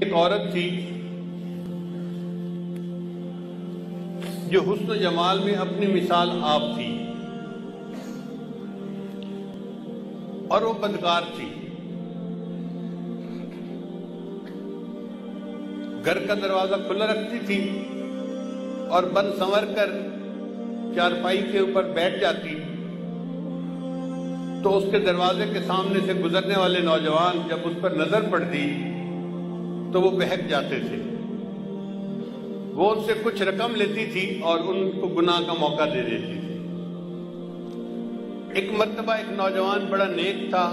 ایک عورت تھی جو حسن و جمال میں اپنی مثال آپ تھی اور وہ بدکار تھی. گھر کا دروازہ کھلا رکھتی تھی اور بند سنور کر چارپائی کے اوپر بیٹھ جاتی تو اس کے دروازے کے سامنے سے گزرنے والے نوجوان جب اس پر نظر پڑتی تو وہ بہک جاتے تھے. وہ ان سے کچھ رقم لیتی تھی اور ان کو گناہ کا موقع دے دیتی تھی. ایک مرتبہ ایک نوجوان بڑا نیک تھا،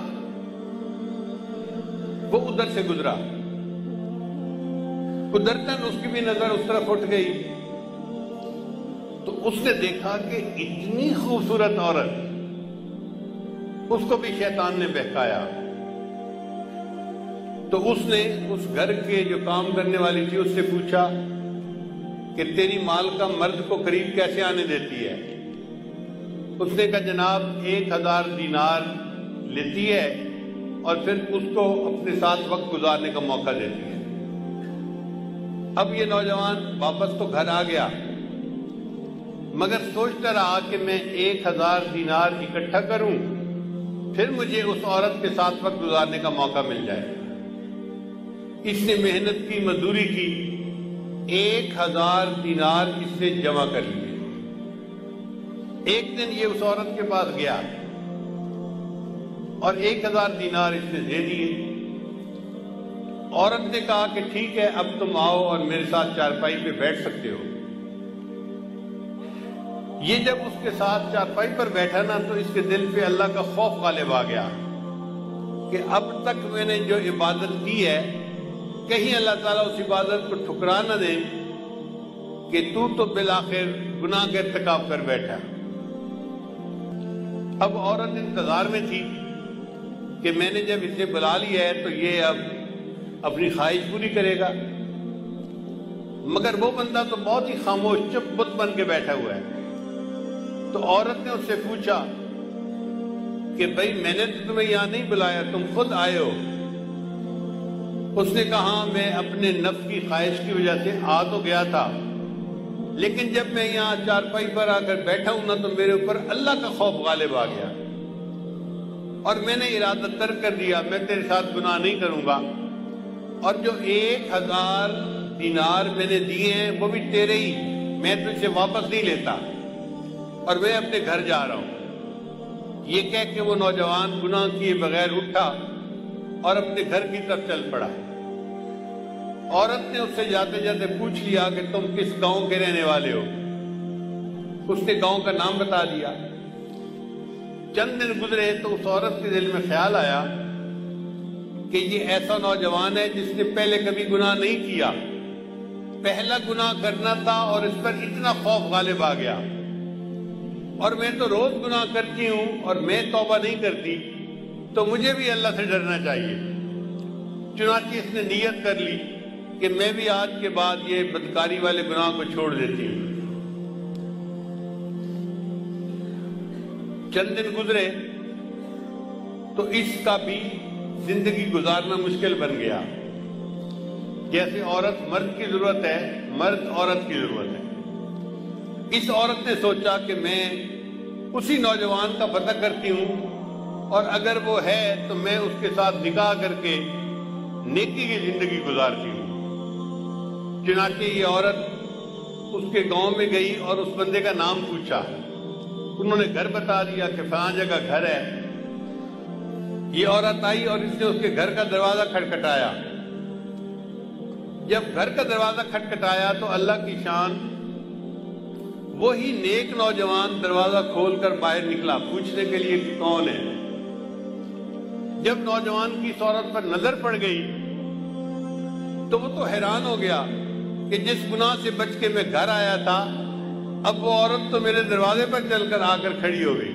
وہ ادھر سے گزرا. قدرتاً اس کی بھی نظر اس طرف اٹھ گئی تو اس نے دیکھا کہ اتنی خوبصورت عورت، اس کو بھی شیطان نے بہکایا. تو اس نے اس گھر کے جو کام کرنے والی تھی اس سے پوچھا کہ تیری مالکہ مرد کو قریب کیسے آنے دیتی ہے؟ اس نے کہا جناب 1000 دینار لیتی ہے اور پھر اس کو اپنے ساتھ وقت گزارنے کا موقع دیتی ہے. اب یہ نوجوان واپس تو گھر آ گیا مگر سوچتا رہا کہ میں 1000 دینار اکٹھا کروں پھر مجھے اس عورت کے ساتھ وقت گزارنے کا موقع مل جائے. اس نے محنت کی، مزدوری کی، 1000 دینار اس نے جمع کر لیے. ایک دن یہ اس عورت کے پاس گیا اور 1000 دینار اس نے دے دیے. عورت نے کہا کہ ٹھیک ہے اب تم آؤ اور میرے ساتھ چارپائی پہ بیٹھ سکتے ہو. یہ جب اس کے ساتھ چارپائی پر بیٹھا نا تو اس کے دل پہ اللہ کا خوف غالب آ گیا کہ اب تک میں نے جو عبادت کی ہے کہیں اللہ تعالیٰ اس عبادت کو ٹھکرا نہ دے کہ تو بالآخر گناہ کا ارتکاب کر بیٹھا. اب عورت انتظار میں تھی کہ میں نے جب اسے بلا لیا ہے تو یہ اب اپنی خواہش پوری کرے گا، مگر وہ بندہ تو بہت ہی خاموش چپ بت بن کے بیٹھا ہوا ہے. تو عورت نے اس سے پوچھا کہ بھئی میں نے تو تمہیں یہاں نہیں بلایا، تم خود آئے ہو. اس نے کہا میں اپنے نفس کی خواہش کی وجہ سے آ تو گیا تھا لیکن جب میں یہاں چارپائی پر آ کر بیٹھا ہوں نا تو میرے اوپر اللہ کا خوف غالب آ گیا اور میں نے ارادہ ترک کر دیا، میں تیرے ساتھ گناہ نہیں کروں گا. اور جو 1000 دینار میں نے دیے ہیں وہ بھی تیرے ہی، میں تجھ سے واپس نہیں لیتا اور میں اپنے گھر جا رہا ہوں. یہ کہہ کے وہ نوجوان گناہ کیے بغیر اٹھا اور اپنے گھر کی طرف چل پڑا. عورت نے اس سے جاتے جاتے پوچھ لیا کہ تم کس گاؤں کے رہنے والے ہو؟ اس نے گاؤں کا نام بتا دیا. چند دن گزرے تو اس عورت کے دل میں خیال آیا کہ یہ ایسا نوجوان ہے جس نے پہلے کبھی گناہ نہیں کیا، پہلا گناہ کرنا تھا اور اس پر اتنا خوف غالب آ گیا اور میں تو روز گناہ کرتی ہوں اور میں توبہ نہیں کرتی تو مجھے بھی اللہ سے ڈرنا چاہیے. چنانچہ اس نے نیت کر لی کہ میں بھی آج کے بعد یہ بدکاری والے گناہ کو چھوڑ دیتی ہوں. چند دن گزرے تو اس کا بھی زندگی گزارنا مشکل بن گیا. جیسے عورت مرد کی ضرورت ہے، مرد عورت کی ضرورت ہے. اس عورت نے سوچا کہ میں اسی نوجوان کا پتہ کرتی ہوں اور اگر وہ ہے تو میں اس کے ساتھ نکاح کر کے نیکی کی زندگی گزارتی ہوں. چنانچہ یہ عورت اس کے گاؤں میں گئی اور اس بندے کا نام پوچھا. انہوں نے گھر بتا دیا کہ فلاں جگہ گھر ہے. یہ عورت آئی اور اس نے اس کے گھر کا دروازہ کھٹکھٹایا. جب گھر کا دروازہ کھٹکھٹایا تو اللہ کی شان وہی نیک نوجوان دروازہ کھول کر باہر نکلا پوچھنے کے لیے کہ کون ہے. جب نوجوان کی اس عورت پر نظر پڑ گئی تو وہ تو حیران ہو گیا کہ جس گناہ سے بچ کے میں گھر آیا تھا اب وہ عورت تو میرے دروازے پر چل کر آ کر کھڑی ہو گئی.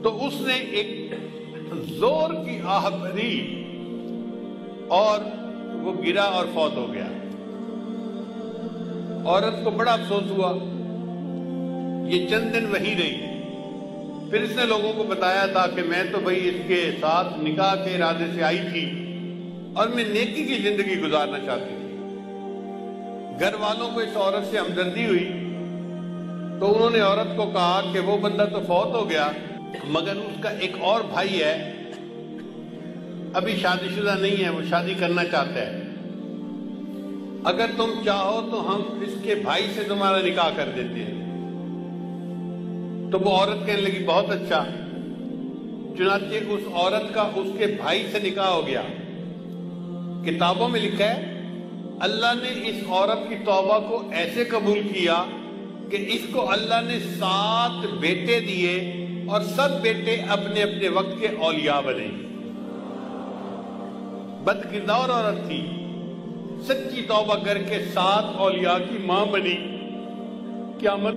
تو اس نے ایک زور کی آہ بھری اور وہ گرا اور فوت ہو گیا. عورت کو بڑا افسوس ہوا. یہ چند دن وہیں رہی. پھر اس نے لوگوں کو بتایا تھا کہ میں تو بھئی اس کے ساتھ نکاح کے ارادے سے آئی تھی اور میں نیکی کی زندگی گزارنا چاہتی تھی۔ گھر والوں کو اس عورت سے ہمدردی ہوئی تو انہوں نے عورت کو کہا کہ وہ بندہ تو فوت ہو گیا مگر اس کا ایک اور بھائی ہے، ابھی شادی شدہ نہیں ہے، وہ شادی کرنا چاہتا ہے، اگر تم چاہو تو ہم اس کے بھائی سے تمہارا نکاح کر دیتے ہیں۔ تو وہ عورت کہنے لگی بہت اچھا، چنانچہ اس عورت کا اس کے بھائی سے نکاح ہو گیا۔ کتابوں میں لکھا ہے اللہ نے اس عورت کی توبہ کو ایسے قبول کیا کہ اس کو اللہ نے 7 بیٹے دیے اور سب بیٹے اپنے اپنے وقت کے اولیاء بنے۔ بد کردار عورت تھی، سچی توبہ کر کے 7 اولیاء کی ماں بنی۔ قیامت